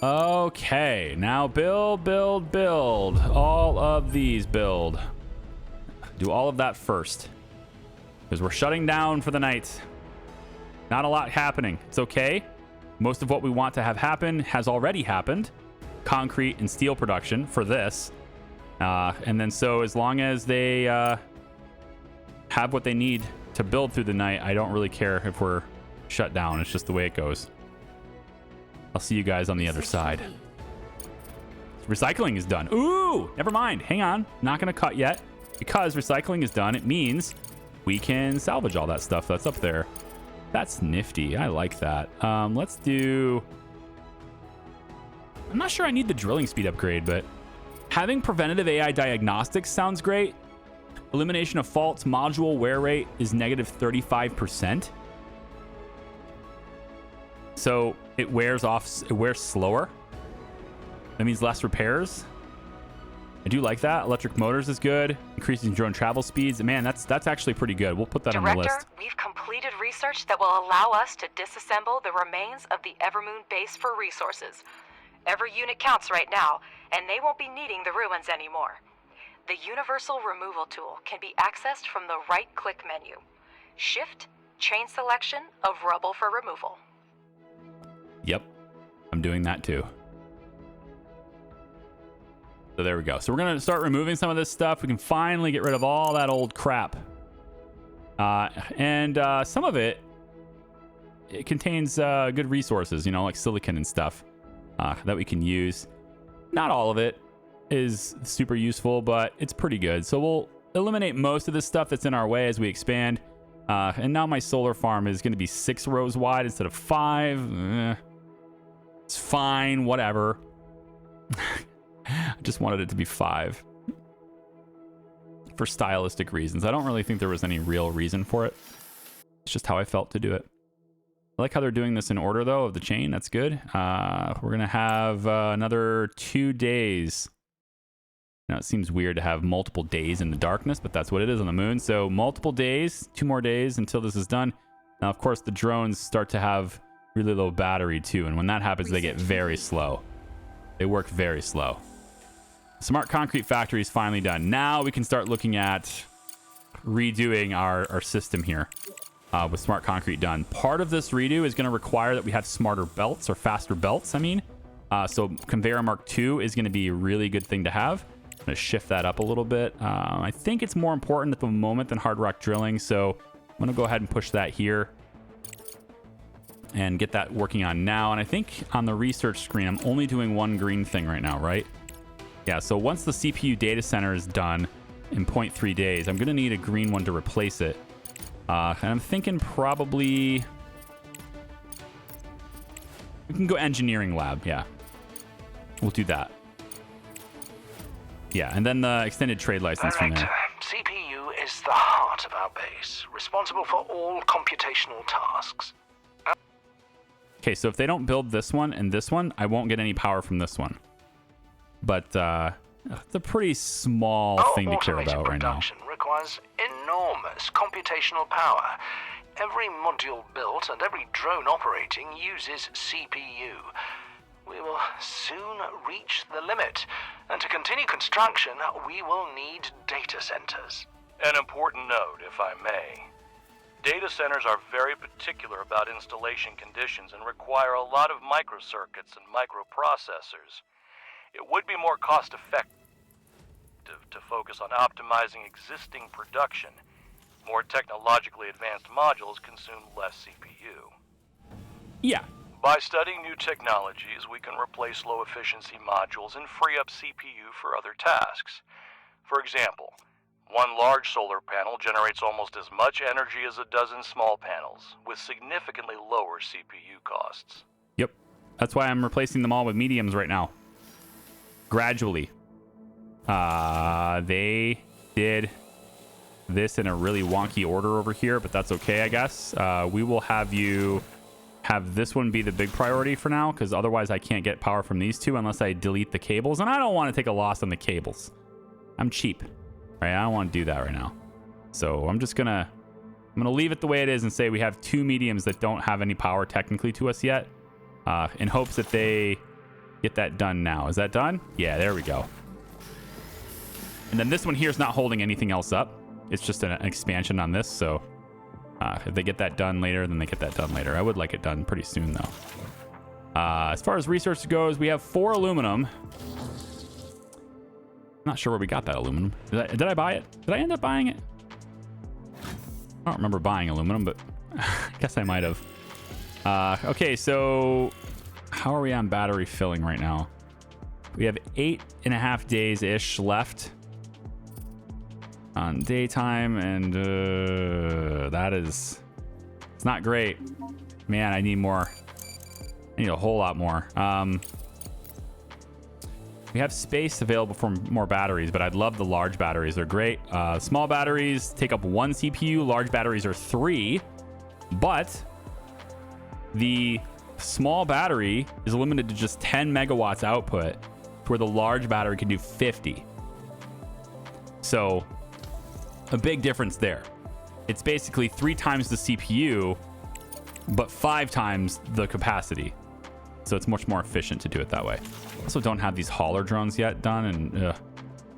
Okay, now build. All of these build. Do all of that first. Because we're shutting down for the night. Not a lot happening. It's okay. Most of what we want to have happen has already happened. Concrete and steel production for this. And then so as long as they have what they need to build through the night, I don't really care if we're shut down. It's just the way it goes. I'll see you guys on the other side. Recycling is done. Ooh, never mind. Hang on. Not going to cut yet. Because recycling is done, it means we can salvage all that stuff that's up there. That's nifty. I like that. Let's do... I'm not sure I need the drilling speed upgrade, but having preventative AI diagnostics sounds great. Elimination of faults module wear rate is negative 35%. So it wears off, it wears slower. That means less repairs. I do like that. Electric motors is good. Increasing drone travel speeds. Man, that's actually pretty good. We'll put that on the list. Director, we've completed research that will allow us to disassemble the remains of the Evermoon base for resources. Every unit counts right now, and they won't be needing the ruins anymore. The universal removal tool can be accessed from the right-click menu. Shift, chain selection of rubble for removal. Yep, I'm doing that too. So there we go. So we're going to start removing some of this stuff. We can finally get rid of all that old crap. And some of it contains good resources, you know, like silicon and stuff that we can use. Not all of it is super useful, but it's pretty good. So we'll eliminate most of the stuff that's in our way as we expand. And now my solar farm is going to be 6 rows wide instead of 5. It's fine, whatever. I just wanted it to be 5 for stylistic reasons. I don't really think there was any real reason for it. It's just how I felt to do it. I like how they're doing this in order, though, of the chain. That's good. We're going to have another 2 days. Now, it seems weird to have multiple days in the darkness, but that's what it is on the moon. So multiple days, 2 more days until this is done. Now, of course, the drones start to have really low battery, too. And when that happens, they get very slow. They work very slow. Smart concrete factory is finally done. Now we can start looking at redoing our system here with smart concrete done. Part of this redo is going to require that we have smarter belts or faster belts, I mean. So conveyor mark 2 is going to be a really good thing to have. I'm going to shift that up a little bit. I think it's more important at the moment than hard rock drilling. So I'm going to go ahead and push that here and get that working on now. And I think on the research screen, I'm only doing 1 green thing right now, right? Yeah, so once the CPU data center is done in 0.3 days, I'm going to need a green one to replace it. And I'm thinking probably... we can go engineering lab, yeah. We'll do that. Yeah, and then the extended trade license from there. CPU is the heart of our base, responsible for all computational tasks. Okay, so if they don't build this one and this one, I won't get any power from this one. But it's a pretty small thing to care about right now. Production requires enormous computational power. Every module built and every drone operating uses CPU. We will soon reach the limit, and to continue construction, we will need data centers. An important note, if I may. Data centers are very particular about installation conditions and require a lot of microcircuits and microprocessors. It would be more cost-effective to focus on optimizing existing production. More technologically advanced modules consume less CPU. Yeah. By studying new technologies, we can replace low-efficiency modules and free up CPU for other tasks. For example, 1 large solar panel generates almost as much energy as a dozen small panels, with significantly lower CPU costs. Yep. That's why I'm replacing them all with mediums right now. Gradually. They did this in a really wonky order over here, but that's okay, I guess. We will have you have this one be the big priority for now, because otherwise I can't get power from these two unless I delete the cables, and I don't want to take a loss on the cables. I'm cheap, right? I don't want to do that right now. So I'm just gonna leave it the way it is and say we have 2 mediums that don't have any power technically to us yet, in hopes that they Get that done now. Is that done? Yeah, there we go. And then this one here is not holding anything else up. It's just an expansion on this. So if they get that done later, then they get that done later. I would like it done pretty soon, though. As far as resources goes, we have 4 aluminum. Not sure where we got that aluminum. Did I buy it? Did I end up buying it? I don't remember buying aluminum, but I guess I might have. Okay, so how are we on battery filling right now? We have 8.5 days-ish left on daytime, and that is... It's not great. Man, I need more. I need a whole lot more. We have space available for more batteries, but I'd love the large batteries. They're great. Small batteries take up 1 CPU. Large batteries are 3. But the small battery is limited to just 10 megawatts output, where the large battery can do 50. So a big difference there. It's basically 3 times the CPU, but 5 times the capacity. So it's much more efficient to do it that way. Also don't have these hauler drones yet done, and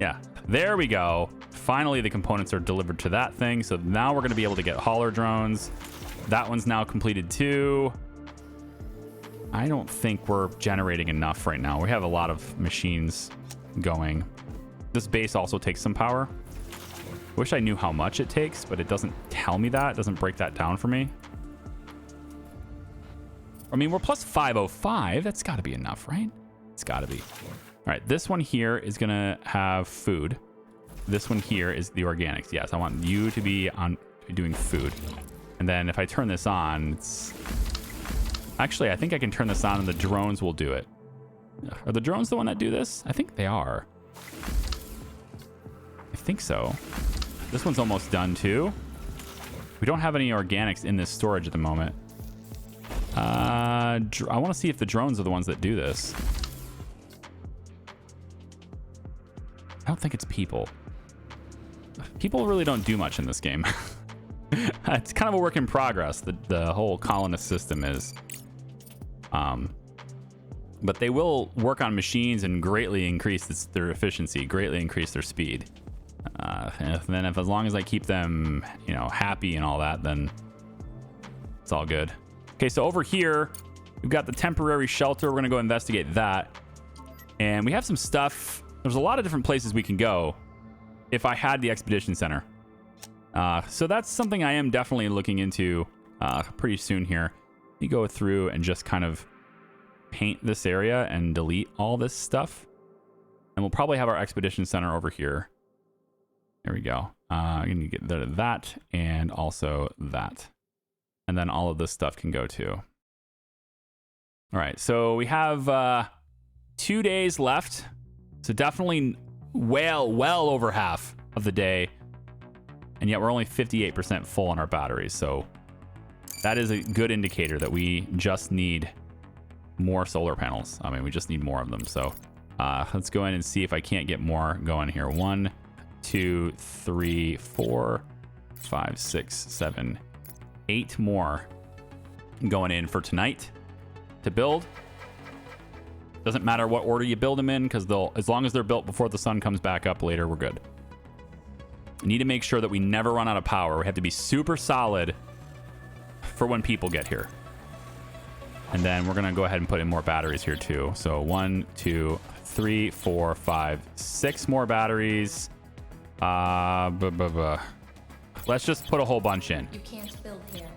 yeah, there we go. Finally, the components are delivered to that thing. So now we're going to be able to get hauler drones. That one's now completed too. I don't think we're generating enough right now. We have a lot of machines going. This base also takes some power. Wish I knew how much it takes, but it doesn't tell me that. It doesn't break that down for me. I mean, we're plus 505. That's got to be enough, right? It's got to be. All right, this one here is going to have food. This one here is the organics. Yes, I want you to be doing food. And then if I turn this on, it's... Actually, I think I can turn this on and the drones will do it. Are the drones the one that do this? I think they are. I think so. This one's almost done too. We don't have any organics in this storage at the moment. I want to see if the drones are the ones that do this. I don't think it's people. People really don't do much in this game. It's kind of a work in progress. The whole colonist system is. But they will work on machines and greatly increase their efficiency, greatly increase their speed. And then as long as I keep them, happy and all that, then it's all good. Okay, so over here, we've got the temporary shelter. We're going to go investigate that. And we have some stuff. There's a lot of different places we can go if I had the expedition center. So that's something I am definitely looking into pretty soon here. Let me go through and just kind of paint this area and delete all this stuff. And we'll probably have our expedition center over here. There we go. I'm going to get rid of that and also that. And then all of this stuff can go too. All right, so we have 2 days left. So definitely well over half of the day. And yet we're only 58% full on our batteries. So that is a good indicator that we just need more solar panels. I mean, we just need more of them. So let's go in and see if I can't get more going here. 1, 2, 3, 4, 5, 6, 7, 8 more going in for tonight to build. Doesn't matter what order you build them in, because as long as they're built before the sun comes back up later, we're good. We need to make sure that we never run out of power. We have to be super solid for when people get here. And then we're going to go ahead and put in more batteries here too. So 1, 2, 3, 4, 5, 6 more batteries. Let's just put a whole bunch in. You can't build here.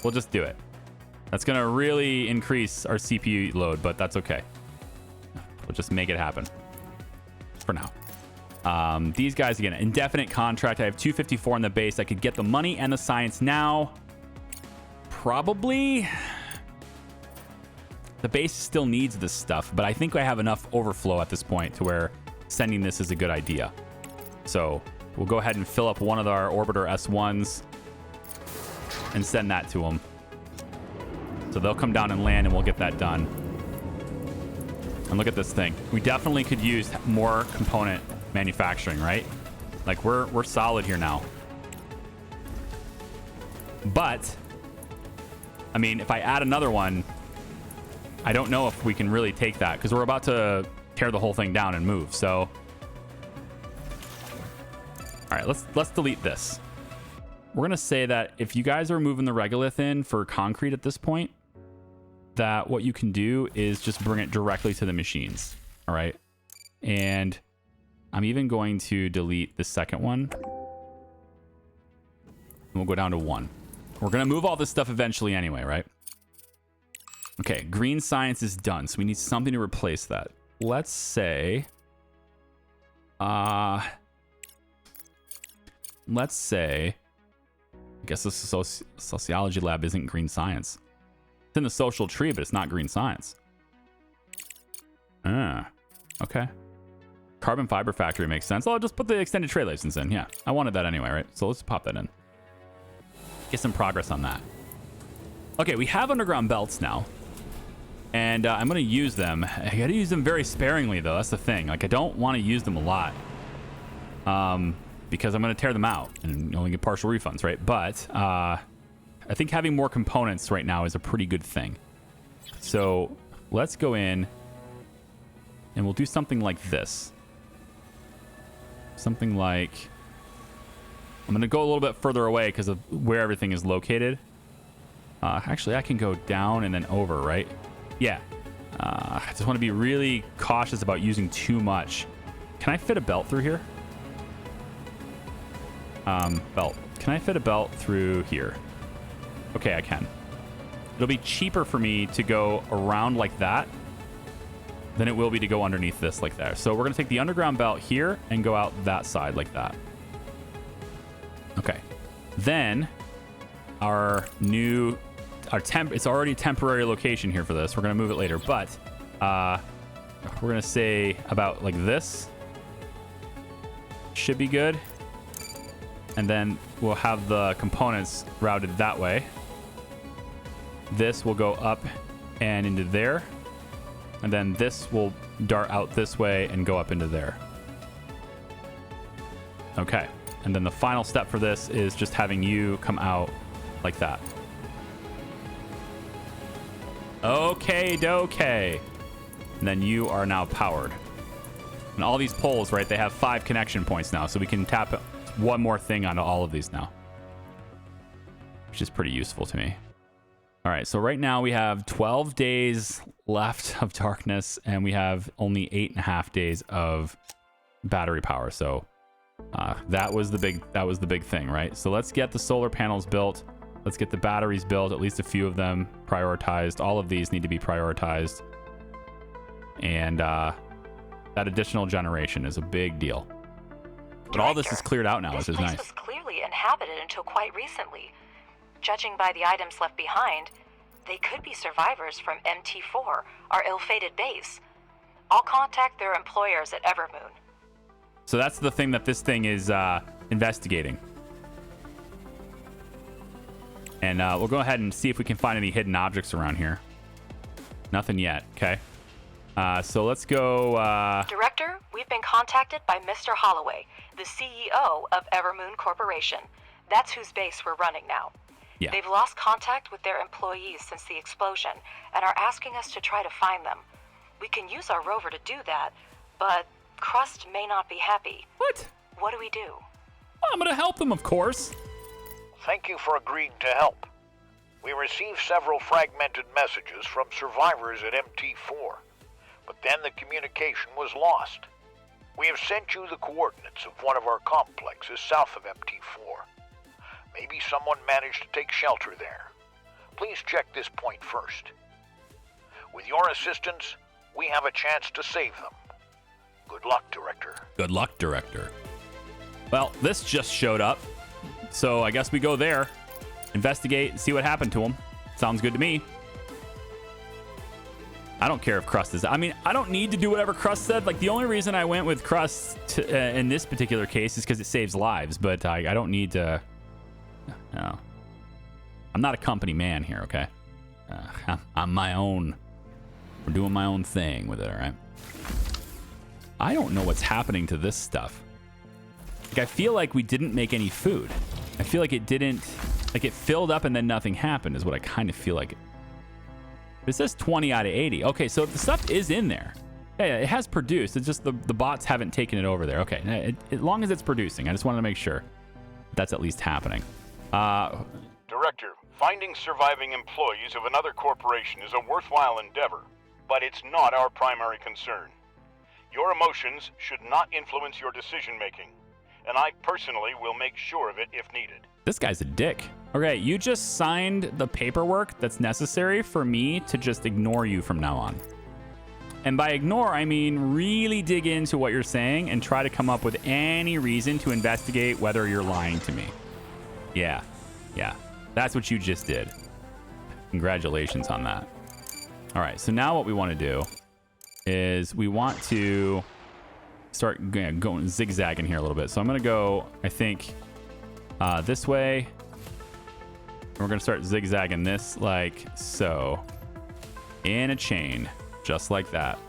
We'll just do it. That's going to really increase our CPU load, but that's okay. We'll just make it happen for now. These guys, again, indefinite contract. I have 254 in the base. I could get the money and the science now. Probably. The base still needs this stuff, but I think I have enough overflow at this point to where sending this is a good idea. So we'll go ahead and fill up one of our orbiter S1s and send that to them. So they'll come down and land and we'll get that done. And look at this thing. We definitely could use more component manufacturing, right? Like we're solid here now. But I mean, if I add another one, I don't know if we can really take that because we're about to tear the whole thing down and move. So, all right, let's delete this. We're gonna say that if you guys are moving the regolith in for concrete at this point, that what you can do is just bring it directly to the machines. All right, and I'm even going to delete the second one. And we'll go down to 1. We're gonna move all this stuff eventually anyway, right? Okay, green science is done, so we need something to replace that. Let's say, I guess this sociology lab isn't green science. It's in the social tree, but it's not green science. Okay. Carbon fiber factory makes sense. I'll just put the extended trade license in. Yeah, I wanted that anyway, right? So let's pop that in. Get some progress on that. Okay, we have underground belts now. And I'm going to use them. I got to use them very sparingly, though. That's the thing. Like, I don't want to use them a lot. Because I'm going to tear them out and only get partial refunds, right? But I think having more components right now is a pretty good thing. So let's go in and we'll do something like this. Something like... I'm going to go a little bit further away because of where everything is located. Actually, I can go down and then over, right? Yeah. I just want to be really cautious about using too much. Can I fit a belt through here? Belt. Can I fit a belt through here? Okay, I can. It'll be cheaper for me to go around like that than it will be to go underneath this like that. So we're going to take the underground belt here and go out that side like that. Okay. Then our new... it's already a temporary location here for this. We're going to move it later, but we're going to say about like this. Should be good. And then we'll have the components routed that way. This will go up and into there. And then this will dart out this way and go up into there. Okay. And then the final step for this is just having you come out like that. Okay, dokay. And then you are now powered. And all these poles, right, they have 5 connection points now. So we can tap one more thing onto all of these now. Which is pretty useful to me. All right, so right now we have 12 days left of darkness. And we have only 8.5 days of battery power. So that was the big thing, right? So let's get the solar panels built. Let's get the batteries built, at least a few of them prioritized. All of these need to be prioritized. And that additional generation is a big deal. But all this is cleared out now, which is nice. This place was clearly inhabited until quite recently. Judging by the items left behind, they could be survivors from MT4, our ill-fated base. I'll contact their employers at Evermoon. So that's the thing that this thing is investigating. And we'll go ahead and see if we can find any hidden objects around here. Nothing yet, okay? So let's go... Director, we've been contacted by Mr. Holloway, the CEO of Evermoon Corporation. That's whose base we're running now. Yeah. They've lost contact with their employees since the explosion and are asking us to try to find them. We can use our rover to do that, but CRUST may not be happy. What? What do we do? Well, I'm going to help them, of course. Thank you for agreeing to help. We received several fragmented messages from survivors at MT4, but then the communication was lost. We have sent you the coordinates of one of our complexes south of MT4. Maybe someone managed to take shelter there. Please check this point first. With your assistance, we have a chance to save them. Good luck, Director. Good luck, Director. Well, this just showed up. So I guess we go there, investigate, see what happened to him. Sounds good to me. I don't care if CRUST is... I mean, I don't need to do whatever CRUST said. Like, the only reason I went with CRUST in this particular case is because it saves lives. But I don't need to... No. I'm not a company man here, okay? I'm my own... We're doing my own thing with it, all right? I don't know what's happening to this stuff. Like, I feel like we didn't make any food. I feel like it didn't... Like, it filled up and then nothing happened is what I kind of feel like. It says 20 out of 80. Okay, so the stuff is in there. Yeah, it has produced. It's just the bots haven't taken it over there. Okay, as long as it's producing. I just wanted to make sure that's at least happening. Director, finding surviving employees of another corporation is a worthwhile endeavor, but it's not our primary concern. Your emotions should not influence your decision-making, and I personally will make sure of it if needed. This guy's a dick. Okay, you just signed the paperwork that's necessary for me to just ignore you from now on. And by ignore, I mean really dig into what you're saying and try to come up with any reason to investigate whether you're lying to me. Yeah, that's what you just did. Congratulations on that. All right, so now what we want to do is we want to start going zigzagging here a little bit. So I'm going to go, I think, this way. We're going to start zigzagging this like so. In a chain, just like that.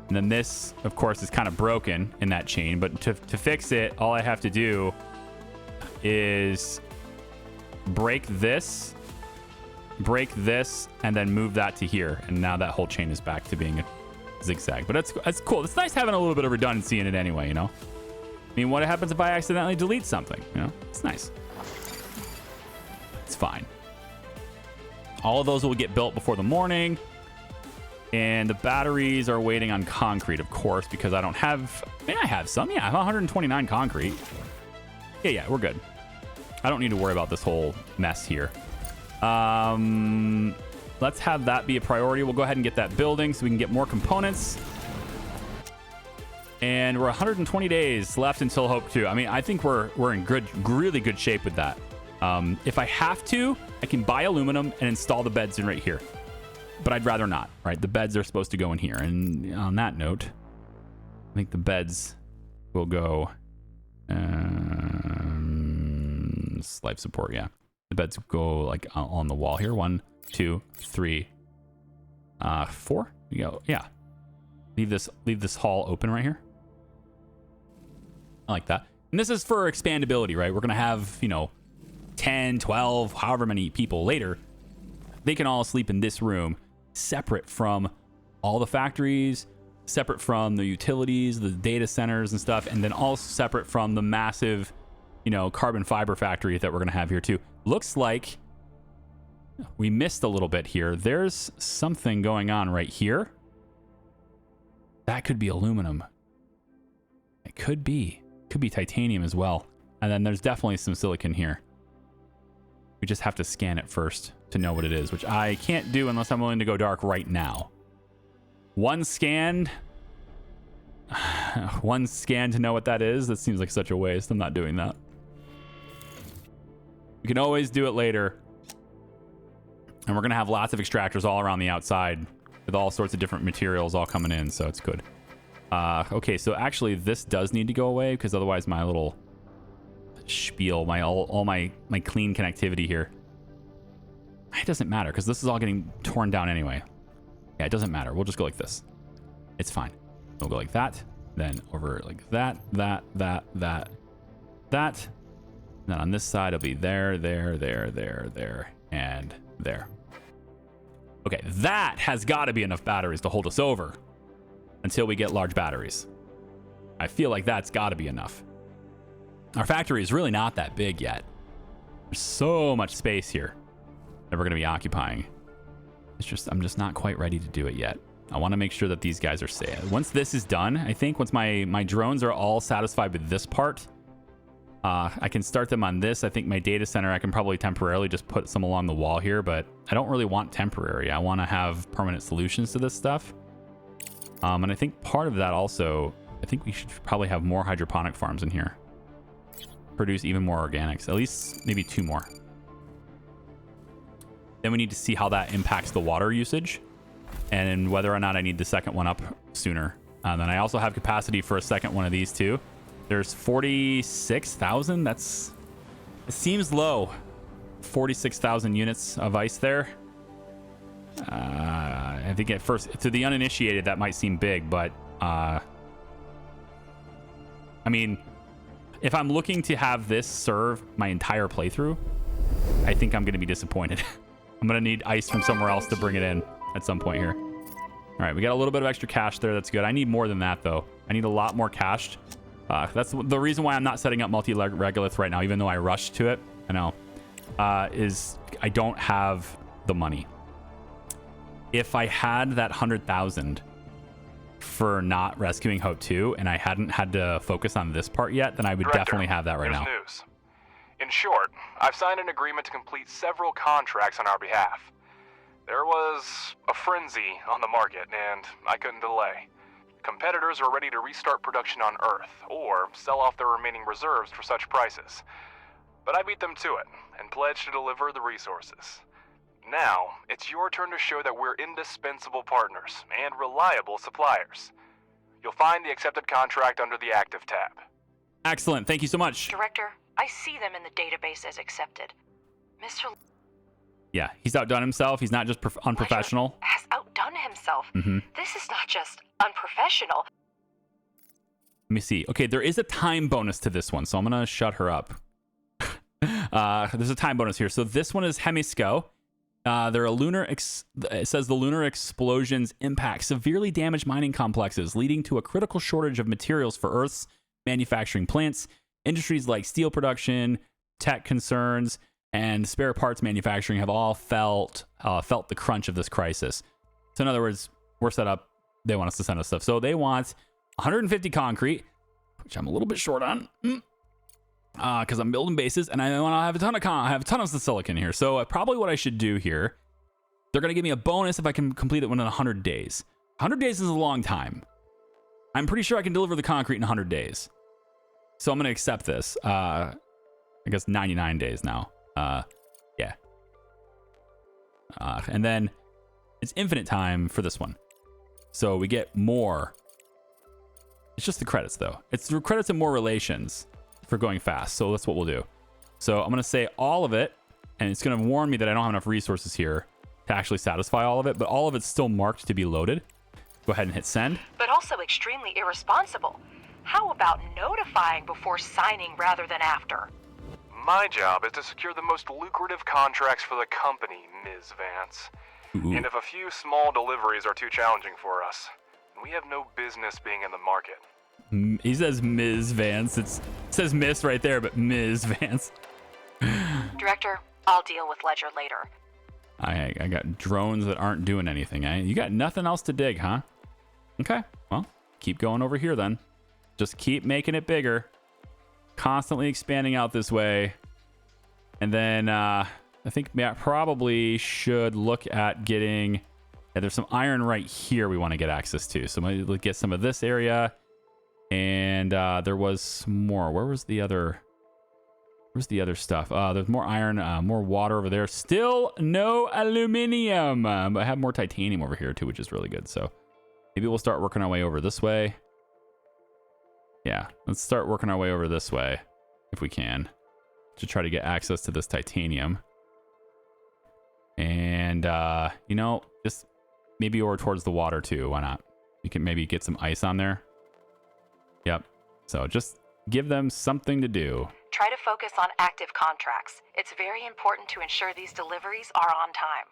And then this, of course, is kind of broken in that chain. But to fix it, all I have to do is break this, and then move that to here. And now that whole chain is back to being a zigzag. But that's cool. It's nice having a little bit of redundancy in it anyway, you know? I mean, what happens if I accidentally delete something? You know, it's nice. It's fine. All of those will get built before the morning. And the batteries are waiting on concrete, of course, because I don't have... I mean, I have some. Yeah, I have 129 concrete. Yeah, we're good. I don't need to worry about this whole mess here. Let's have that be a priority. We'll go ahead and get that building so we can get more components. And we're 120 days left until Hope 2. I mean, I think we're in really good shape with that. If I have to, I can buy aluminum and install the beds in right here. But I'd rather not, right? The beds are supposed to go in here. And on that note, I think the beds will go... life support, yeah. The beds go like on the wall here. 1, 2, 3, 4. You go, yeah. Leave this hall open right here. I like that. And this is for expandability, right? We're gonna have, 10, 12, however many people later. They can all sleep in this room, separate from all the factories, separate from the utilities, the data centers and stuff, and then also separate from the massive, carbon fiber factory that we're gonna have here too. Looks like we missed a little bit here. There's something going on right here. That could be aluminum. It could be titanium as well. And then there's definitely some silicon here. We just have to scan it first to know what it is, which I can't do unless I'm willing to go dark right now. One scan to know what that is. That seems like such a waste. I'm not doing that. We can always do it later. And we're going to have lots of extractors all around the outside with all sorts of different materials all coming in, so it's good. Okay, so actually this does need to go away because otherwise my little spiel, all my clean connectivity here, it doesn't matter because this is all getting torn down anyway. Yeah, it doesn't matter. We'll just go like this. It's fine. We'll go like that, then over like that. And then on this side, it'll be there, and there. Okay, that has got to be enough batteries to hold us over until we get large batteries. I feel like that's got to be enough. Our factory is really not that big yet. There's so much space here that we're going to be occupying. I'm just not quite ready to do it yet. I want to make sure that these guys are safe. Once this is done, I think once my drones are all satisfied with this part, I can start them on this. I think my data center, I can probably temporarily just put some along the wall here, but I don't really want temporary. I want to have permanent solutions to this stuff. And I think part of that also, I think we should probably have more hydroponic farms in here. Produce even more organics, at least maybe 2 more. Then we need to see how that impacts the water usage and whether or not I need the second one up sooner. And then I also have capacity for a second one of these too. There's 46,000. It seems low. 46,000 units of ice there. I think at first, to the uninitiated, that might seem big, but I mean, if I'm looking to have this serve my entire playthrough, I think I'm going to be disappointed. I'm going to need ice from somewhere else to bring it in at some point here. All right, we got a little bit of extra cash there. That's good. I need more than that, though. I need a lot more cash. That's the reason why I'm not setting up multi-regolith right now, even though I rushed to it. I know. Is I don't have the money. If I had that 100,000 for not rescuing Hope 2 and I hadn't had to focus on this part yet, then I would Director, definitely have that right now. News. In short, I've signed an agreement to complete several contracts on our behalf. There was a frenzy on the market, and I couldn't delay. Competitors are ready to restart production on Earth, or sell off their remaining reserves for such prices. But I beat them to it, and pledged to deliver the resources. Now, it's your turn to show that we're indispensable partners, and reliable suppliers. You'll find the accepted contract under the Active tab. Excellent. Thank you so much. Director, I see them in the database as accepted. Mr. Yeah, he's outdone himself. He's not just unprofessional. Ledger has outdone himself. Mm-hmm. This is not just unprofessional. Let me see. Okay, there is a time bonus to this one, so I'm going to shut her up. There's a time bonus here. So this one is Hemisco. They're a lunar. It says the lunar explosions impact severely damaged mining complexes, leading to a critical shortage of materials for Earth's manufacturing plants. Industries like steel production, tech concerns, and spare parts manufacturing have all felt the crunch of this crisis. So in other words, we're set up. They want us to send us stuff. So they want 150 concrete, which I'm a little bit short on. Because I'm building bases and I want to have a ton of silicon here. So probably what I should do here, they're going to give me a bonus if I can complete it within 100 days. 100 days is a long time. I'm pretty sure I can deliver the concrete in 100 days. So I'm going to accept this. I guess 99 days now. Yeah. And then it's infinite time for this one. So we get more. It's just the credits though. It's the credits and more relations for going fast. So that's what we'll do. So I'm going to say all of it, and it's going to warn me that I don't have enough resources here to actually satisfy all of it, but all of it's still marked to be loaded. Go ahead and hit send. But also extremely irresponsible. How about notifying before signing rather than after? My job is to secure the most lucrative contracts for the company, Ms. Vance. Ooh. And if a few small deliveries are too challenging for us, we have no business being in the market. He says Ms. Vance. It says Miss right there, but Ms. Vance. Director, I'll deal with Ledger later. I got drones that aren't doing anything. You got nothing else to dig, huh? Okay, well, keep going over here then. Just keep making it bigger. Constantly expanding out this way. And then I think Matt probably should look at getting... Yeah, there's some iron right here we want to get access to. So maybe get some of this area. And there was more. Where's the other stuff? There's more iron, more water over there. Still no aluminum. But I have more titanium over here too, which is really good. So maybe we'll start working our way over this way. Yeah, let's start working our way over this way if we can to try to get access to this titanium. And, just maybe over towards the water too. Why not? You can maybe get some ice on there. Yep. So just give them something to do. Try to focus on active contracts. It's very important to ensure these deliveries are on time.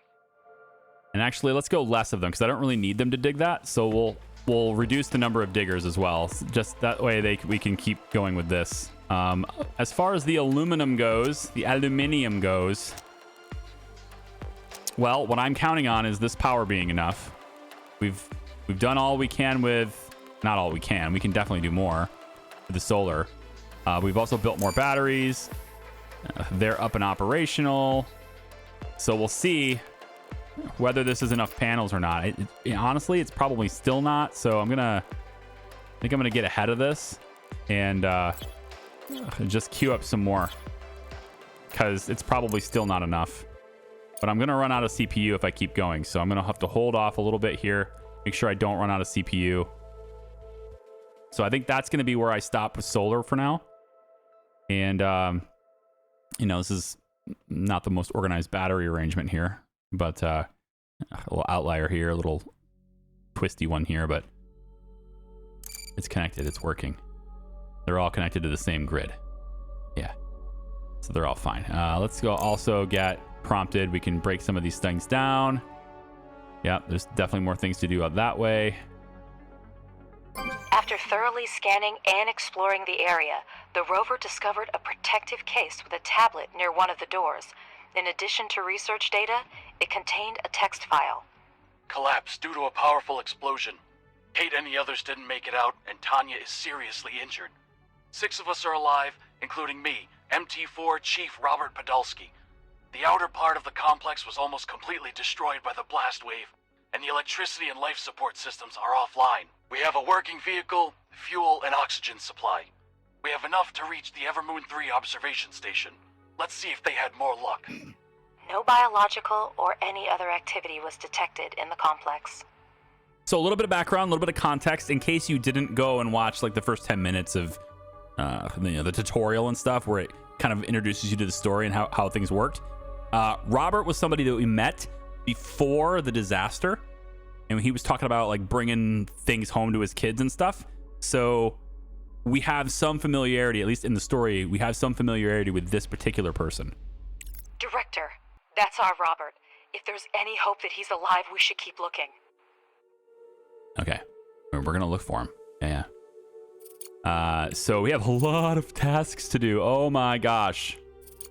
And actually, let's go less of them because I don't really need them to dig that. So we'll reduce the number of diggers as well. Just that way we can keep going with this. As far as the aluminium goes, well, what I'm counting on is this power being enough. We've done all we can with... Not all we can. We can definitely do more with the solar. We've also built more batteries. They're up and operational. So we'll see whether this is enough panels or not. Honestly, it's probably still not. So I think I'm gonna get ahead of this and just queue up some more because it's probably still not enough. But I'm gonna run out of CPU if I keep going. So I'm gonna have to hold off a little bit here. Make sure I don't run out of CPU. So I think that's going to be where I stop with solar for now. And, this is not the most organized battery arrangement here, but a little outlier here, a little twisty one here, but it's connected. It's working. They're all connected to the same grid. Yeah. So they're all fine. Let's go also get prompted. We can break some of these things down. Yeah, there's definitely more things to do out that way. After thoroughly scanning and exploring the area, the rover discovered a protective case with a tablet near one of the doors. In addition to research data, it contained a text file. Collapse due to a powerful explosion. Kate and the others didn't make it out, and Tanya is seriously injured. 6 of us are alive, including me, MT4 Chief Robert Podolsky. The outer part of the complex was almost completely destroyed by the blast wave, and the electricity and life support systems are offline. We have a working vehicle, fuel, and oxygen supply. We have enough to reach the Evermoon 3 observation station. Let's see if they had more luck. No biological or any other activity was detected in the complex. So a little bit of background, a little bit of context in case you didn't go and watch like the first 10 minutes of the tutorial and stuff where it kind of introduces you to the story and how things worked. Robert was somebody that we met before the disaster, and he was talking about like bringing things home to his kids and stuff. So we have some familiarity, at least in the story, we have some familiarity with this particular person. Director, that's our Robert. If there's any hope that he's alive, we should keep looking. Okay, we're gonna look for him. Yeah. So we have a lot of tasks to do. Oh my gosh.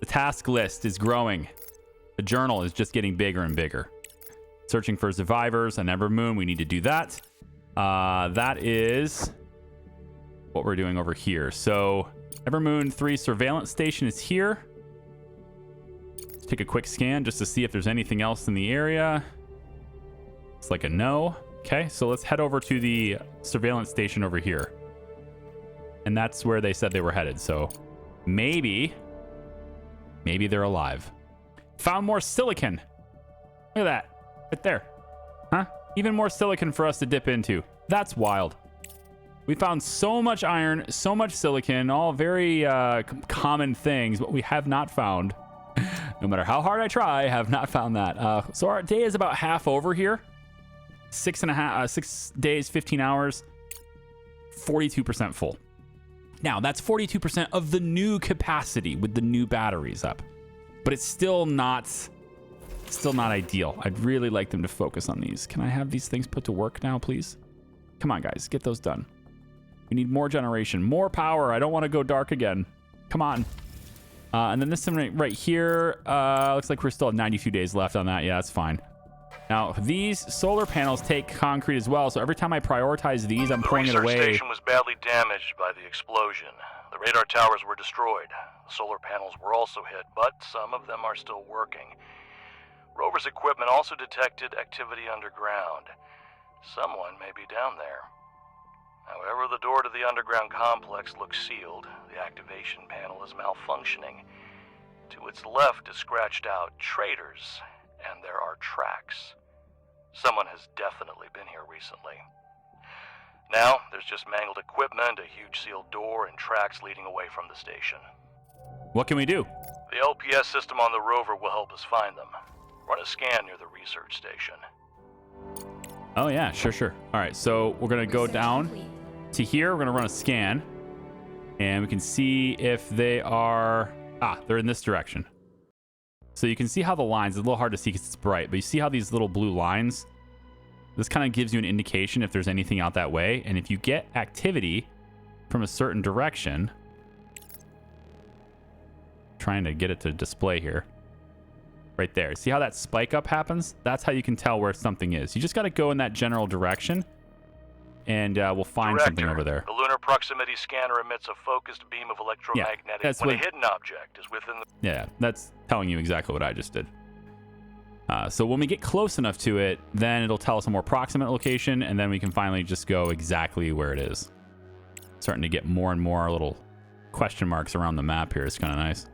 The task list is growing. The journal is just getting bigger and bigger. Searching for survivors on Evermoon. We need to do that. That is what we're doing over here. So Evermoon 3 surveillance station is here. Let's take a quick scan just to see if there's anything else in the area. It's like a no. Okay, so let's head over to the surveillance station over here. And that's where they said they were headed. So maybe they're alive. Found more silicon. Look at that. Right there. Huh? Even more silicon for us to dip into. That's wild. We found so much iron, so much silicon, all very common things, but we have not found, no matter how hard I try, I have not found that. So our day is about half over here. 6 days, 15 hours, 42% full. Now, that's 42% of the new capacity with the new batteries up. But it's still not ideal. I'd really like them to focus on these. Can I have these things put to work now, please? Come on, guys, get those done. We need more generation, more power. I don't want to go dark again. Come on. And then this one right here, looks like we're still at 92 days left on that. Yeah, that's fine. Now, these solar panels take concrete as well, so every time I prioritize these, I'm pulling it away. The research station was badly damaged by the explosion. The radar towers were destroyed. The solar panels were also hit, but some of them are still working. Rover's equipment also detected activity underground. Someone may be down there. However, the door to the underground complex looks sealed. The activation panel is malfunctioning. To its left is scratched out "Traitors," and there are tracks. Someone has definitely been here recently. Now, there's just mangled equipment, a huge sealed door, and tracks leading away from the station. What can we do? The LPS system on the rover will help us find them. Run a scan near the research station. Oh, yeah, sure. All right, so we're going to go down to here. We're going to run a scan, and we can see if they are... they're in this direction. So you can see how the lines, it's a little hard to see because it's bright, but you see how these little blue lines, this kind of gives you an indication if there's anything out that way. And if you get activity from a certain direction, trying to get it to display here, right there. See how that spike up happens? That's how you can tell where something is. You just got to go in that general direction, and we'll find something over there. The lunar proximity scanner emits a focused beam of electromagnetic when a hidden object is within the... Yeah, that's telling you exactly what I just did. So when we get close enough to it, then it'll tell us a more proximate location, and then we can finally just go exactly where it is. Starting to get more and more little question marks around the map here. It's kind of nice.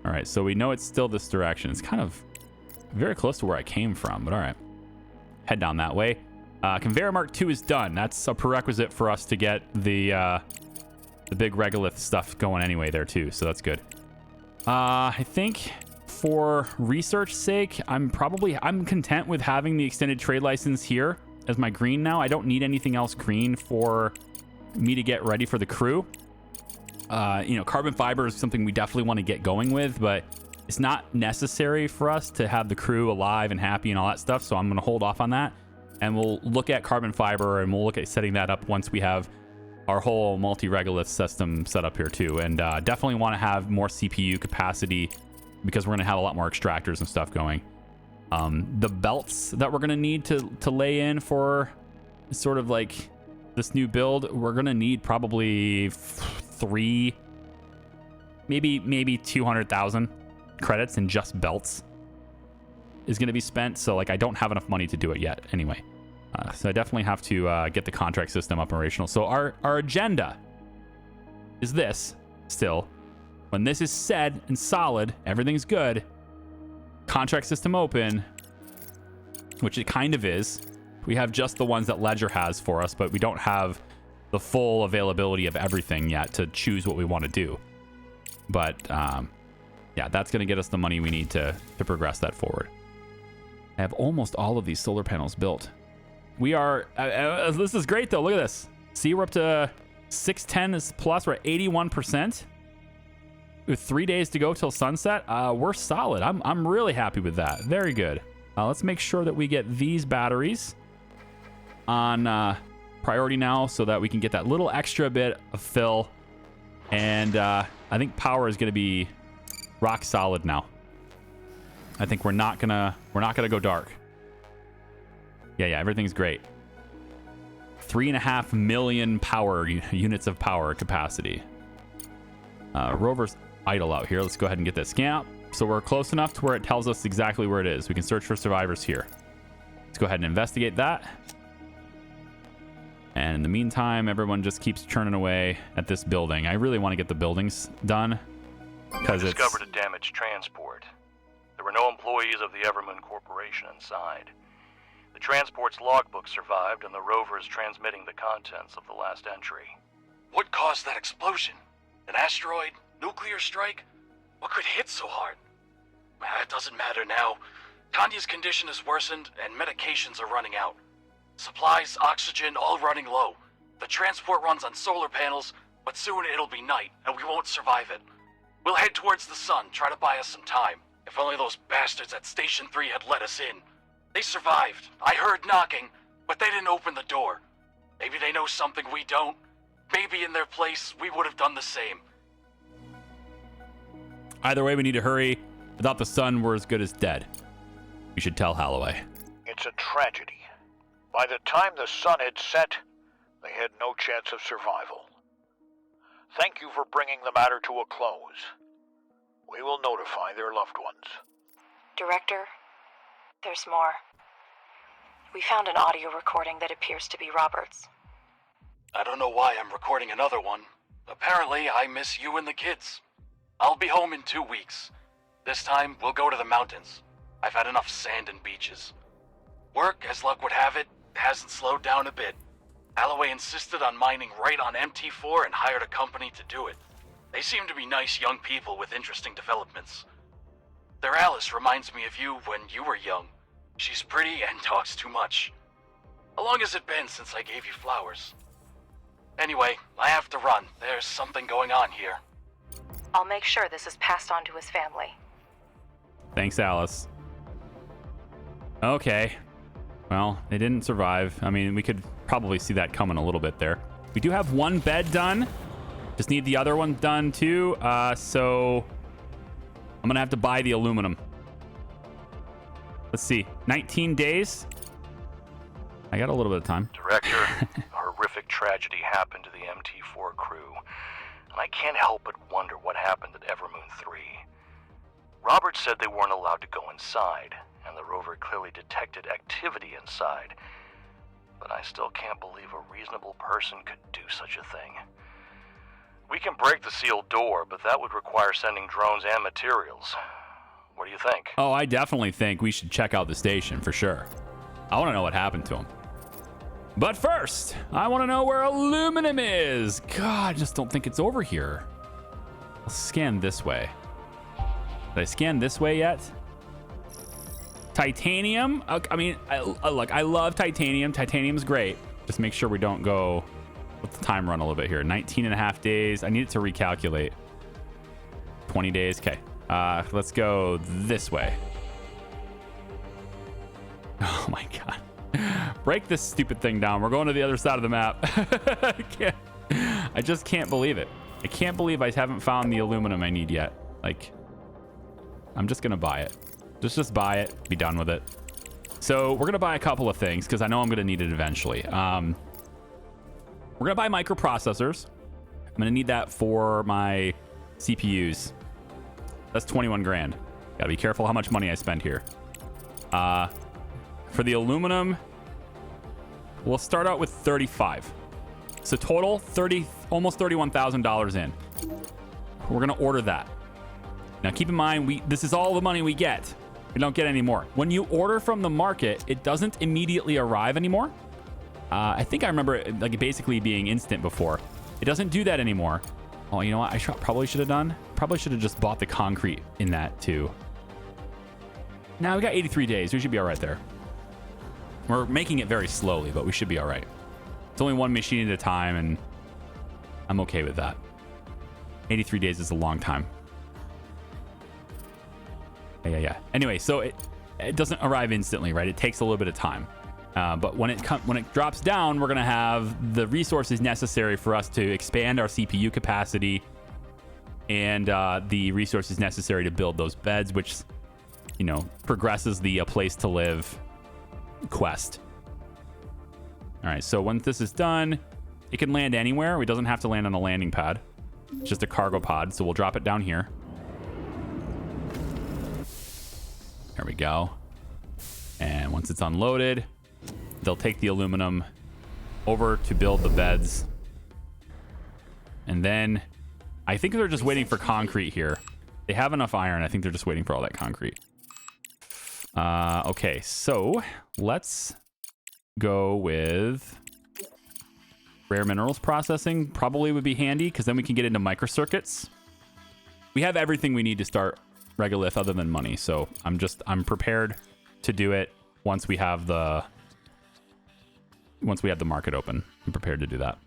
All right, so we know it's still this direction. It's kind of very close to where I came from, but all right. Head down that way. Conveyor Mark 2 is done. That's a prerequisite for us to get the big regolith stuff going anyway there too, so that's good. I think for research sake, I'm content with having the extended trade license here as my green now. I don't need anything else green for me to get ready for the crew. Carbon fiber is something we definitely want to get going with, but it's not necessary for us to have the crew alive and happy and all that stuff. So I'm going to hold off on that. And we'll look at carbon fiber, and we'll look at setting that up once we have our whole multi-regolith system set up here too. And definitely want to have more CPU capacity because we're going to have a lot more extractors and stuff going. The belts that we're going to need to lay in for sort of like this new build, we're going to need probably 3, maybe 200,000 credits in just belts is going to be spent. So like I don't have enough money to do it yet anyway. So I definitely have to get the contract system up and operational. So our agenda is this still. When this is said and solid, everything's good, contract system open, which it kind of is. We have just the ones that Ledger has for us, but we don't have the full availability of everything yet to choose what we want to do. But yeah, that's going to get us the money we need to progress that forward. I have almost all of these solar panels built. We are, this is great though. Look at this. See, we're up to 610 plus. We're at 81%. With 3 days to go till sunset. We're solid. I'm really happy with that. Very good. Let's make sure that we get these batteries on priority now so that we can get that little extra bit of fill. And I think power is going to be rock solid now. I think we're not gonna go dark. Yeah, everything's great. 3.5 million power units of power capacity. Rover's idle out here. Let's go ahead and get that scan up. So we're close enough to where it tells us exactly where it is. We can search for survivors here. Let's go ahead and investigate that. And in the meantime, everyone just keeps churning away at this building. I really want to get the buildings done because it's discovered a damaged transport. There were no employees of the Evermoon Corporation inside. The transport's logbook survived, and the rover is transmitting the contents of the last entry. What caused that explosion? An asteroid? Nuclear strike? What could hit so hard? It doesn't matter now. Tanya's condition has worsened, and medications are running out. Supplies, oxygen, all running low. The transport runs on solar panels, but soon it'll be night, and we won't survive it. We'll head towards the sun, try to buy us some time. If only those bastards at Station 3 had let us in. They survived. I heard knocking, but they didn't open the door. Maybe they know something we don't. Maybe in their place, we would have done the same. Either way, we need to hurry. Without the sun, we're as good as dead. We should tell Holloway. It's a tragedy. By the time the sun had set, they had no chance of survival. Thank you for bringing the matter to a close. We will notify their loved ones. Director, there's more. We found an audio recording that appears to be Robert's. I don't know why I'm recording another one. Apparently, I miss you and the kids. I'll be home in 2 weeks. This time, we'll go to the mountains. I've had enough sand and beaches. Work, as luck would have it, hasn't slowed down a bit. Holloway insisted on mining right on MT4 and hired a company to do it. They seem to be nice young people with interesting developments. Their Alice reminds me of you when you were young. She's pretty and talks too much. How long has it been since I gave you flowers? Anyway, I have to run. There's something going on here. I'll make sure this is passed on to his family. Thanks, Alice. Okay. Well, they didn't survive. I mean, we could probably see that coming a little bit there. We do have one bed done. Just need the other one done too. So I'm gonna have to buy the aluminum. Let's see, 19 days. I got a little bit of time. Director, a horrific tragedy happened to the MT4 crew, and I can't help but wonder what happened at Evermoon 3. Robert said they weren't allowed to go inside, and the rover clearly detected activity inside. But I still can't believe a reasonable person could do such a thing. We can break the sealed door, but that would require sending drones and materials. What do you think? Oh, I definitely think we should check out the station for sure. I want to know what happened to him. But first, I want to know where aluminum is. God, I just don't think it's over here. I'll scan this way. Did I scan this way yet? Titanium. I mean, look, I love titanium. Titanium's great. Just make sure we don't go. Let the time run a little bit here. 19 and a half days. I need it to recalculate. 20 days. Okay. Let's go this way. Oh my god. Break this stupid thing down. We're going to the other side of the map. I just can't believe it. I can't believe I haven't found the aluminum I need yet. Like, I'm just gonna buy it. Just buy it, be done with it. So we're gonna buy a couple of things because I know I'm gonna need it eventually. We're gonna buy microprocessors. I'm gonna need that for my CPUs. That's 21 grand. Gotta be careful how much money I spend here. For the aluminum, we'll start out with 35. So total, almost $31,000 in. We're gonna order that. Now keep in mind, this is all the money we get. We don't get any more. When you order from the market, it doesn't immediately arrive anymore. I think I remember it like basically being instant before. It doesn't do that anymore. Oh, you know what? I probably should have done. Probably should have just bought the concrete in that too. Now we got 83 days. We should be all right there. We're making it very slowly, but we should be all right. It's only one machine at a time, and I'm okay with that. 83 days is a long time. Yeah. Anyway, so it doesn't arrive instantly, right? It takes a little bit of time. But when it drops down, we're going to have the resources necessary for us to expand our CPU capacity and the resources necessary to build those beds, which, you know, progresses the A Place to Live quest. All right, so once this is done, it can land anywhere. It doesn't have to land on a landing pad. It's just a cargo pod, so we'll drop it down here. There we go. And once it's unloaded, they'll take the aluminum over to build the beds. And then I think they're just waiting for concrete here. They have enough iron. I think they're just waiting for all that concrete. Okay, so let's go with rare minerals processing. Probably would be handy because then we can get into microcircuits. We have everything we need to start Regolith other than money. So I'm prepared to do it once we have the market open. I'm prepared to do that.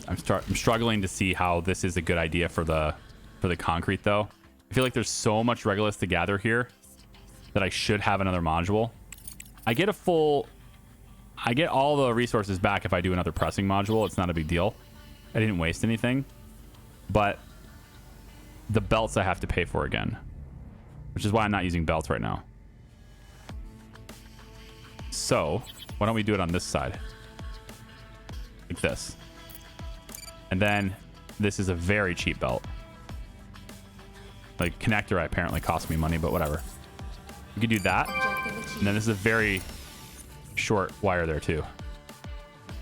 I'm struggling to see how this is a good idea for the concrete though. I feel like there's so much Regolith to gather here that I should have another module. I get all the resources back if I do another pressing module. It's not a big deal. I didn't waste anything, but the belts I have to pay for again, which is why I'm not using belts right now. So why don't we do it on this side like this? And then this is a very cheap belt. Like connector apparently cost me money, but whatever. We could do that. And then this is a very short wire there too.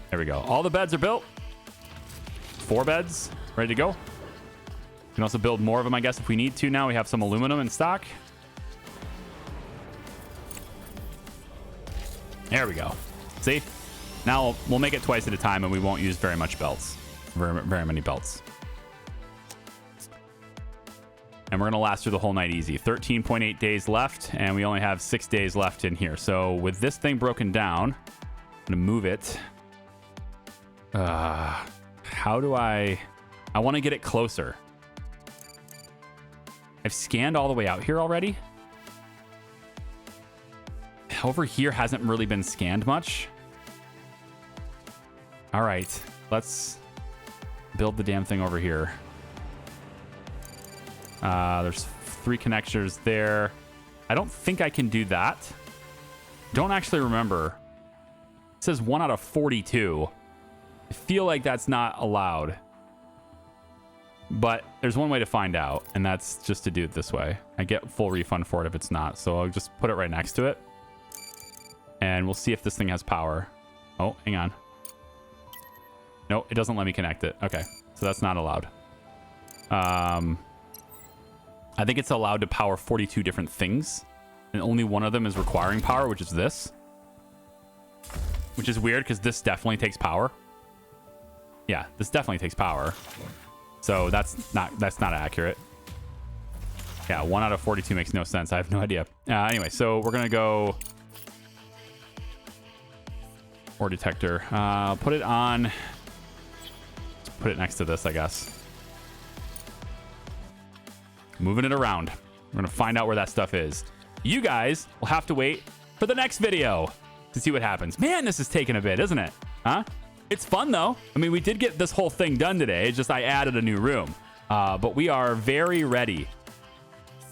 There we go. All the beds are built. 4 beds ready to go. We can also build more of them, I guess, if we need to. Now we have some aluminum in stock. There we go. See? Now we'll make it twice at a time and we won't use very much belts. Very many belts. And we're going to last through the whole night easy. 13.8 days left, and we only have 6 days left in here. So with this thing broken down, I'm going to move it. How do I want to get it closer. I've scanned all the way out here already. Over here hasn't really been scanned much. All right, let's build the damn thing over here. There's 3 connectors there. I don't think I can do that. Don't actually remember. It says 1 out of 42. I feel like that's not allowed. But there's one way to find out, and that's just to do it this way. I get full refund for it if it's not, so I'll just put it right next to it. And we'll see if this thing has power. Oh, hang on. No, it doesn't let me connect it. Okay, so that's not allowed. I think it's allowed to power 42 different things, and only one of them is requiring power, which is this. Which is weird, because this definitely takes power. Yeah, this definitely takes power. So that's not accurate. Yeah, 1 out of 42 makes no sense. I have no idea. Anyway, so we're gonna go ore detector. Put it on. Put it next to this, I guess. moving it around. We're going to find out where that stuff is. You guys will have to wait for the next video to see what happens. Man, this is taking a bit, isn't it? Huh? It's fun, though. I mean, we did get this whole thing done today. It's just I added a new room. But we are very ready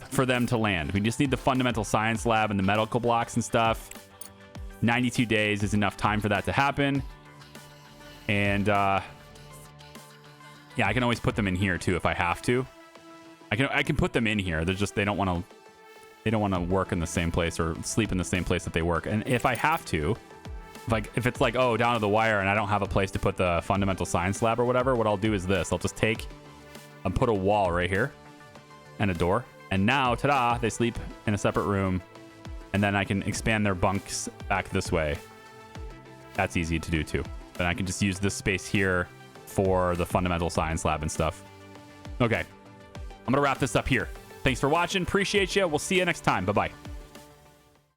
for them to land. We just need the fundamental science lab and the medical blocks and stuff. 92 days is enough time for that to happen. And yeah, I can always put them in here too if I have to. I can put them in here. They're just they don't want to work in the same place or sleep in the same place that they work. And if I have to, if it's like, oh, down to the wire and I don't have a place to put the fundamental science lab or whatever, what I'll do is this. I'll just take and put a wall right here and a door. And now, ta-da, they sleep in a separate room. And then I can expand their bunks back this way. That's easy to do too. Then I can just use this space here for the fundamental science lab and stuff. Okay. I'm going to wrap this up here. Thanks for watching. Appreciate you. We'll see you next time. Bye-bye.